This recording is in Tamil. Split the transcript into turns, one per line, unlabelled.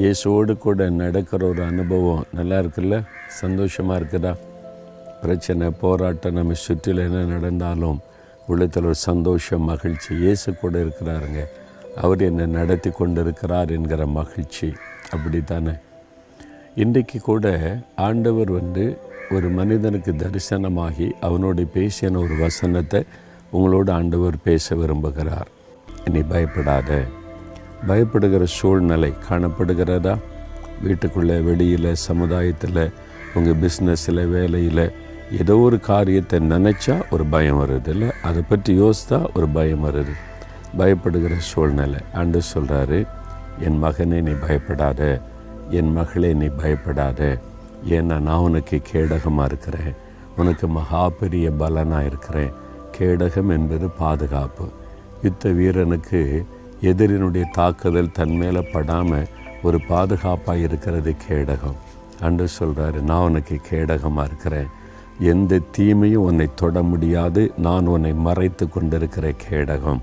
இயேசுவோடு கூட நடக்கிற ஒரு அனுபவம் நல்லா இருக்குல்ல? சந்தோஷமாக இருக்குதா? பிரச்சனை, போராட்டம் நம்ம சுற்றில என்ன நடந்தாலும் உள்ளத்தில் ஒரு சந்தோஷம், மகிழ்ச்சி. இயேசு கூட இருக்கிறாருங்க, அவர் என்னை நடத்தி கொண்டு இருக்கிறார் என்கிற மகிழ்ச்சி. அப்படி தானே? இன்றைக்கு கூட ஆண்டவர் ஒரு மனிதனுக்கு தரிசனமாகி அவனோடு பேசின ஒரு வசனத்தை உங்களோடு ஆண்டவர் பேச விரும்புகிறார். நீ பயப்படாத. பயப்படுகிற சூழ்நிலை காணப்படுகிறதா? வீட்டுக்குள்ளே, வெளியில், சமுதாயத்தில், உங்கள் பிஸ்னஸில், வேலையில் ஏதோ ஒரு காரியத்தை நினச்சா ஒரு பயம் வருது இல்லை? அதை பற்றி யோசித்தா ஒரு பயம் வருது. பயப்படுகிற சூழ்நிலை. ஆண்டவர் சொல்கிறாரு, என் மகனே நீ பயப்படாத, என் மகளே நீ பயப்படாத. ஏன்னா நான் உனக்கு கேடகமாக இருக்கிறேன், உனக்கு மகா பெரிய பலனாக இருக்கிறேன். கேடகம் என்பது பாதுகாப்பு. யுத்த வீரனுக்கு எதிரினுடைய தாக்குதல் தன் மேலே படாமல் ஒரு பாதுகாப்பாக இருக்கிறது கேடகம். ஆண்டவர் சொல்கிறாரு, நான் உனக்கு கேடகமாக இருக்கிறேன், எந்த தீமையும் உன்னை தொட முடியாது, நான் உன்னை மறைத்து கொண்டிருக்கிற கேடகம்.